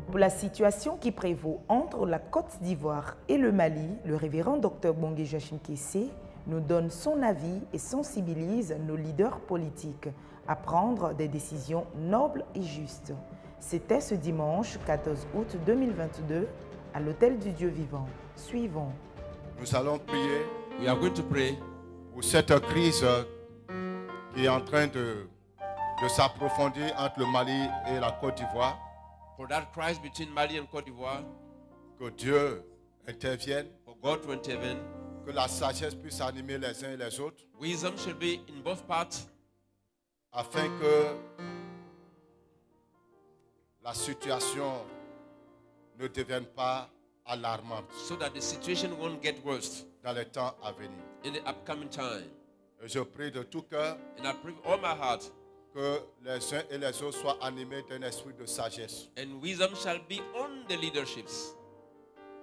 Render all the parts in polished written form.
Pour la situation qui prévaut entre la Côte d'Ivoire et le Mali, le révérend Dr Bongé Joachim Kessé nous donne son avis et sensibilise nos leaders politiques à prendre des décisions nobles et justes. C'était ce dimanche 14 août 2022 à l'Hôtel du Dieu Vivant. Suivons. Nous allons prier. We are going to pray Pour cette crise qui est en train de s'approfondir entre le Mali et la Côte d'Ivoire. for that crisis between Mali and Côte d'Ivoire, Que Dieu intervienne, for God to intervene. que la sagesse puisse animer les uns et les autres, Wisdom shall be in both parts, afin que la situation ne devienne pas alarmante so that the situation won't get worse dans les temps à venir. in the upcoming time. Et je prie de tout cœur And I pray with all my heart, que les uns et les autres soient animés d'un esprit de sagesse. and wisdom shall be on the leaderships.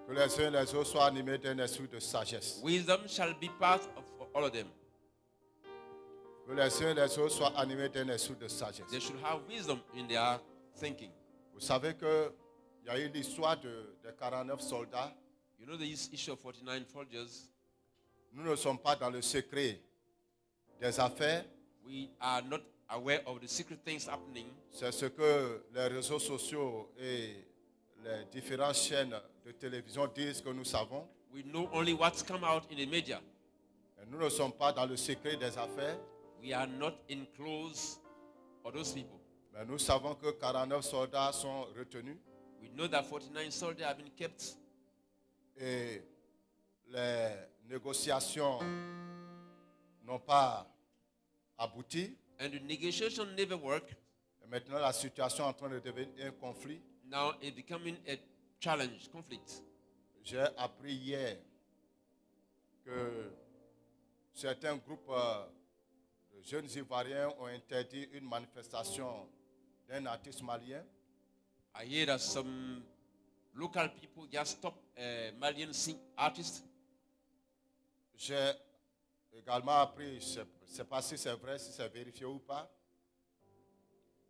Que les uns et les autres soient animés d'un esprit de sagesse. Wisdom shall be part of all of them. Que les uns et les autres soient animés d'un esprit de sagesse. They should have wisdom in their thinking. Vous savez qu'il y a eu l'histoire des 49 soldats. You know the issue of 49 soldiers. Nous ne sommes pas dans le secret des affaires. We are not aware of the secret things happening. C'est ce que les réseaux sociaux et les différentes chaînes de télévision disent que nous savons. We know only what's come out in the media. Et nous ne sommes pas dans le secret des affaires. We are not in close of those people. Mais nous savons que 49 soldats sont retenus. We know that 49 soldiers have been kept, Et les négociations n'ont pas abouti. and the negotiation never worked. Et maintenant, la situation est en train de devenir un conflit. Now it's becoming a challenge, conflict. J'ai appris hier que certains groupes de jeunes Ivoiriens ont interdit une manifestation d'un artiste malien. I hear that some local people just stop a Malian artist. J'ai également appris, je ne sais pas si c'est vrai, si c'est vérifié ou pas,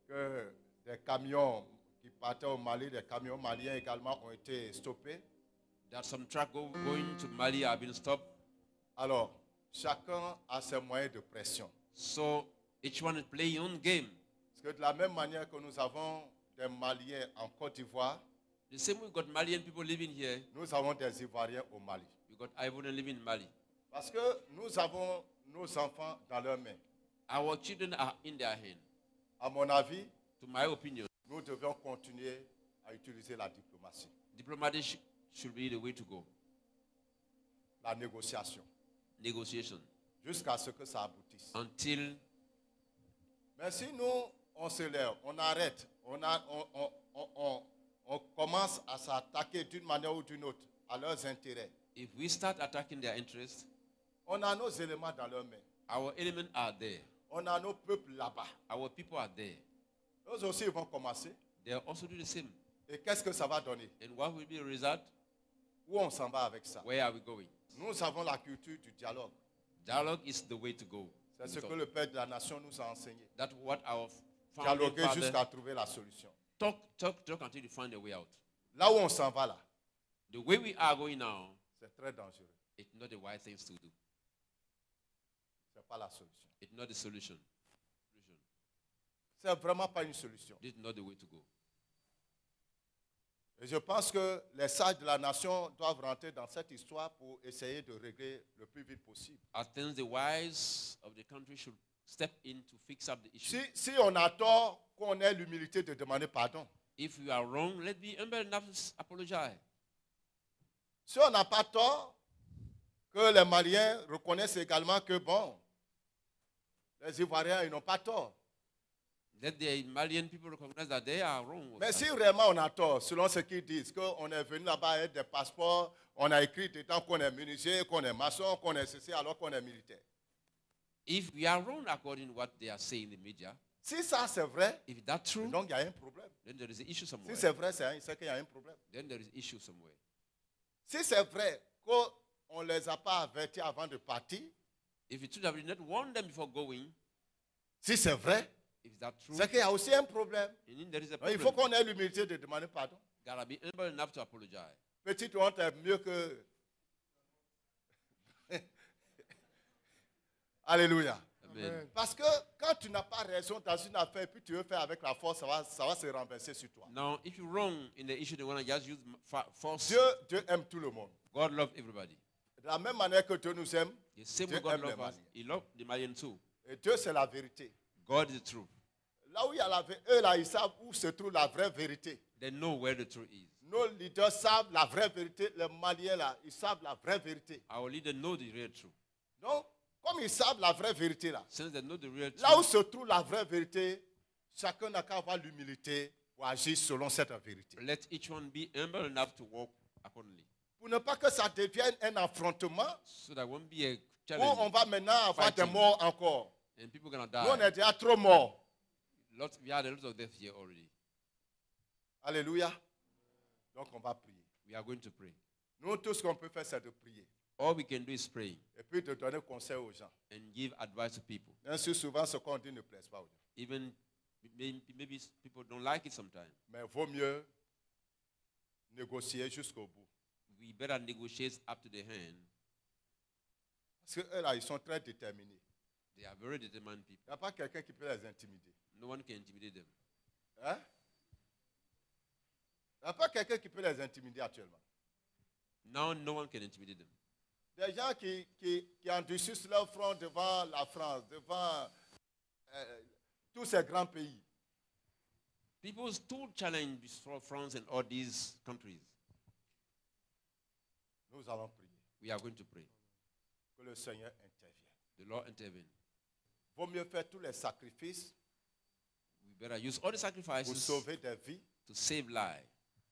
que des camions qui partaient au Mali, des camions maliens également ont été stoppés. That some truck going to Mali have been stopped. Alors, chacun a ses moyens de pression. So each one is playing own game. Parce que de la même manière que nous avons des Maliens en Côte d'Ivoire, The same way we got Malian people living here, nous avons des Ivoiriens au Mali. we got Ivorian living in Mali. Parce que nous avons nos enfants dans leurs mains. Our children are in their hand. À mon avis, To my opinion, nous devons continuer à utiliser la diplomatie, diplomacy should be the way to go. la négociation, Negotiation. jusqu'à ce que ça aboutisse. Until Mais si nous, on se lève, on arrête, on commence à s'attaquer d'une manière ou d'une autre à leurs intérêts, if we start attacking their interests, on a nos éléments dans leurs mains. our elements are there. On a nos peuples là-bas. Our people are there. Eux aussi, ils vont commencer. They also do the same. Et qu'est-ce que ça va donner? And what will be the result? Où on s'en va avec ça? Where are we going? Nous avons la culture du dialogue. Dialogue is the way to go. C'est ce que le Père de la Nation nous a enseigné. That's what our founding Dialoguer father jusqu'à trouver la solution. talk until you find a way out. Là où on s'en va là, The way we are going now, c'est très dangereux. it's not the wise things to do. Ce n'est pas la solution. It's not the solution. C'est vraiment pas une solution. This is not the way to go. Et je pense que les sages de la nation doivent rentrer dans cette histoire pour essayer de régler le plus vite possible. I think the wise of the country should step in to fix up the issue. Si on a tort, qu'on ait l'humilité de demander pardon. If we are wrong, let's be humble enough to apologize. Si on n'a pas tort, que les Maliens reconnaissent également que, bon, les Ivoiriens, ils n'ont pas tort. Let the Malian people recognize that they are wrong. Mais si vraiment on a tort, selon ce qu'ils disent, qu'on est venu là-bas avec des passeports, on a écrit dedans qu'on est menuisier, qu'on est maçon, qu'on est ceci, alors qu'on est militaire. If we are wrong according to what they are saying in the media, Si ça c'est vrai, if that's true, donc il y a un problème. then there is an issue somewhere. Si c'est vrai, c'est qu'il y a un problème. Then there is an issue somewhere. Si c'est vrai qu'on ne les a pas avertis avant de partir, If it should have not warned them before going, si c'est vrai, if that true, c'est qu'il y a aussi un problème. and then there is a Il problem. faut qu'on ait l'humilité de demander pardon. Gotta be humble enough to apologize. Petite honte est mieux que... Alléluia. Amen. Parce que quand tu n'as pas raison dans une affaire et puis tu veux faire avec la force, ça va se renverser sur toi. Now, if you're wrong in the issue, they want to just use force. Dieu aime tout le monde. God loves everybody. De la même manière que Dieu nous aime, The same Dieu way God aime les loves us, Maliens. He loves the Malian too. Et Dieu, c'est la vérité. God is the truth. Là où il y a la vérité, eux là, ils savent où se trouve la vraie vérité. They know where the truth is. Nos leaders savent la vraie vérité. Les Maliens là, ils savent la vraie vérité. Our leaders know the real truth. Donc, comme ils savent la vraie vérité là, Since they know the real truth, là où se trouve la vraie vérité, chacun n'a qu'à avoir l'humilité pour agir selon cette vérité. let each one be humble enough to walk accordingly. Pour ne pas que ça devienne un affrontement So that won't be a où challenge. on va maintenant avoir des Fighting. morts encore. And people are going Nous, on to est die. déjà trop morts. We had a lot of death here already. Alléluia. Donc, on va prier. We are going to pray. Nous, tout ce qu'on peut faire, c'est de prier. All we can do is pray Et puis de donner conseil aux gens. and give advice to people. Bien sûr, souvent, ce qu'on dit ne plaise pas aux gens. Even maybe people don't like it sometimes. Mais il vaut mieux négocier jusqu'au bout. We better negotiate up to the hand. Parce qu'eux, là, ils sont très déterminés. They are very determined people. Il n'y a pas quelqu'un qui peut les intimider. No one can intimidate them. Hein? Il n'y a pas quelqu'un qui peut les intimider actuellement. Now no one can intimidate them. Des gens qui endurcissent leur front devant la France, devant tous ces grands pays. People still challenge France and all these countries. Nous allons prier We are going to pray. que le Seigneur intervienne. The Lord intervene. Vaut mieux faire tous les sacrifices We better use all the pour sacrifices sauver des vies, to save lives.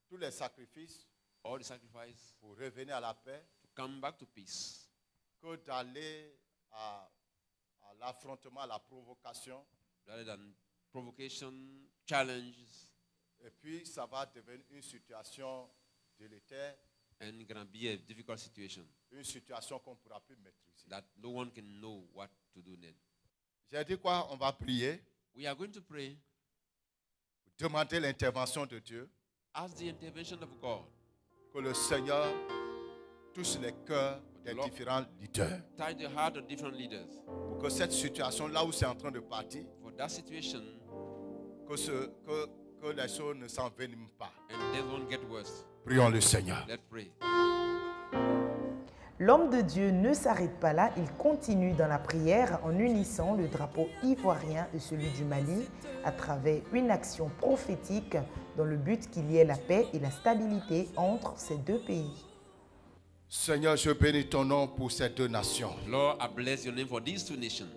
tous les sacrifices All the sacrifices pour revenir à la paix, to come back to peace. que d'aller à l'affrontement, à la provocation. Rather than provocation, challenges, Et puis, ça va devenir une situation délétère, and it's going to be a difficult situation une situation qu'on ne pourra plus maîtriser. that no one can know what to do next. J'ai dit quoi? On va prier, We are going to pray, demander l'intervention de Dieu, ask the intervention of God. que le Seigneur touche les cœurs des Lord. différents leaders. Touch the heart of different leaders. Pour que cette situation, là où c'est en train de partir, For that situation, que les choses ne s'enveniment pas. and they won't get worse. Prions le Seigneur. Let's pray. L'homme de Dieu ne s'arrête pas là, il continue dans la prière en unissant le drapeau ivoirien et celui du Mali à travers une action prophétique dans le but qu'il y ait la paix et la stabilité entre ces deux pays. Seigneur, je bénis ton nom pour ces deux nations. Lord, I bless your name for these two nations.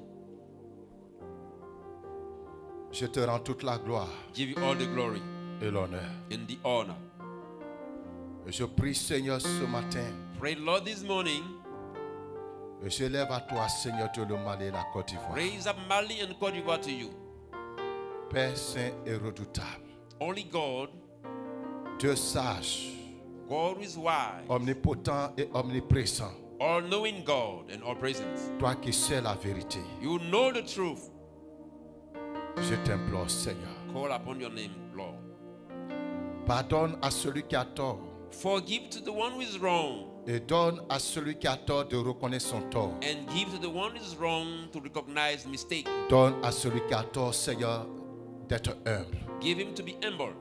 Je te rends toute la gloire Give you all the glory et l'honneur. and the honor. Et je prie, Seigneur, ce matin, Pray, Lord, this morning, et je lève à toi, Seigneur, Dieu, le Mali et la Côte d'Ivoire. raise up Mali and Cote d'Ivoire to you. Père saint et redoutable, Only God, Dieu sage, God is wise, omnipotent et omniprésent, all-knowing God and all-present. toi qui sais la vérité, You know the truth. je t'implore, Seigneur, Call upon your name, Lord. pardonne à celui qui a tort Forgive to the one who is wrong, et donne à celui qui a tort de reconnaître son tort. and give to the one who is wrong to recognize mistake. Donne à celui qui a tort, Seigneur, d'être humble. Give him to be humble.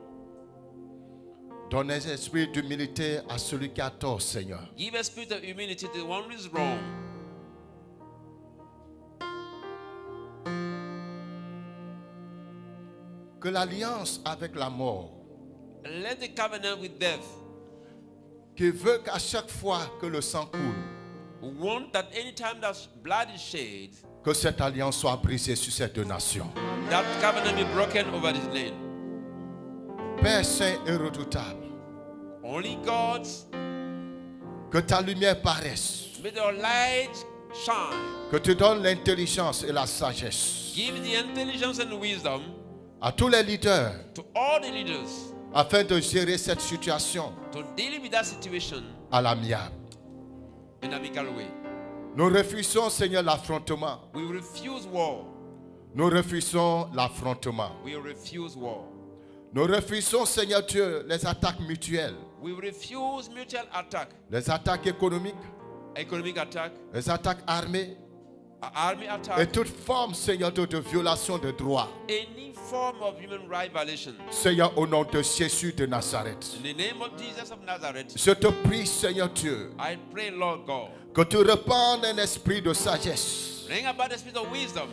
Donne un esprit d'humilité à celui qui a tort, Seigneur. Give a spirit of humility to the one who is wrong. Que l'alliance avec la mort, And let the covenant with death, qui veut qu'à chaque fois que le sang coule, want that any time that blood is shed, que cette alliance soit brisée sur ces deux nations. that covenant be broken over this land. Père saint et redoutable, Only God, que ta lumière paraisse, may your light shine. que tu donnes l'intelligence et la sagesse Give the intelligence and wisdom à tous les leaders to all the leaders afin de gérer cette situation to deal with that situation à l'amiable. in an amical way. Nous refusons, Seigneur, l'affrontement. We refuse war. Nous refusons l'affrontement. We refuse war. Nous refusons, Seigneur Dieu, les attaques mutuelles, We refuse mutual attack, les attaques économiques, economic attack, les attaques armées army et attack, toute forme, Seigneur Dieu, de violation de droits. any form of human right violation. Seigneur, au nom de Jésus de Nazareth, In the name of Jesus of Nazareth, je te prie, Seigneur Dieu, I pray, Lord God, que tu répandes un esprit de sagesse bring about the spirit of wisdom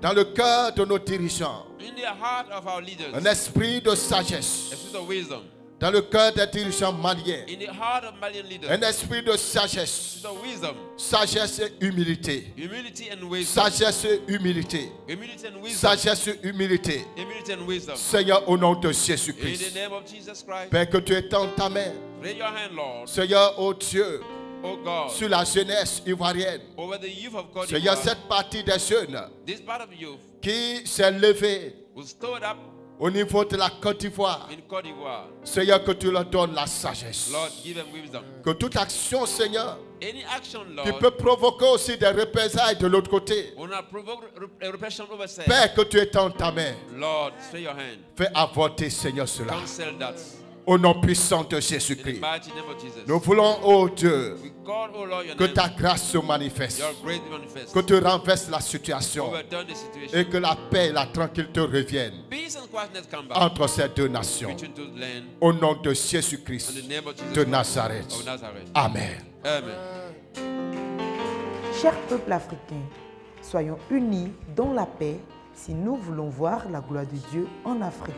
dans le cœur de nos dirigeants, in the heart of our leaders, un esprit de a sagesse spirit of wisdom dans le cœur des dirigeants maliens, in the heart of Malian leaders, un esprit de a sagesse, spirit of wisdom, sagesse et humilité, humility and wisdom, sagesse et humilité, humility and wisdom, sagesse et humilité. humility and wisdom. Seigneur, au nom de In Jésus-Christ, the name of Jesus Christ, Père, que tu étends ta main, lay your hand, Lord, Seigneur, oh Dieu, oh God, sur la jeunesse ivoirienne. over the youth of God. Seigneur, cette partie des jeunes This part of youth qui s'est levée was stored up au niveau de la Côte d'Ivoire. in Côte d'Ivoire. Seigneur, que tu leur donnes la sagesse. Lord, give them wisdom. Que toute action, Seigneur, Any action, qui Lord, peut provoquer aussi des représailles de l'autre côté. will not provoke a repression over self. Père, que tu étends ta main. Lord, stay your hand. Fais avorter, Seigneur, cela. Cancel that. Au nom puissant de In the Jésus-Christ. mighty name of Jesus. Nous voulons, oh Dieu, We call, oh Lord, your que name. ta grâce se manifeste. Your grace be manifest. Que tu renverses la situation. Overturn the situation. Et que la paix et la tranquillité reviennent Peace and quietness come back entre ces deux nations. between two lands. Au nom de In Jésus-Christ the name of Jesus de Christ Nazareth. of Nazareth. Amen. Amen. Chers peuples africains, soyons unis dans la paix si nous voulons voir la gloire de Dieu en Afrique.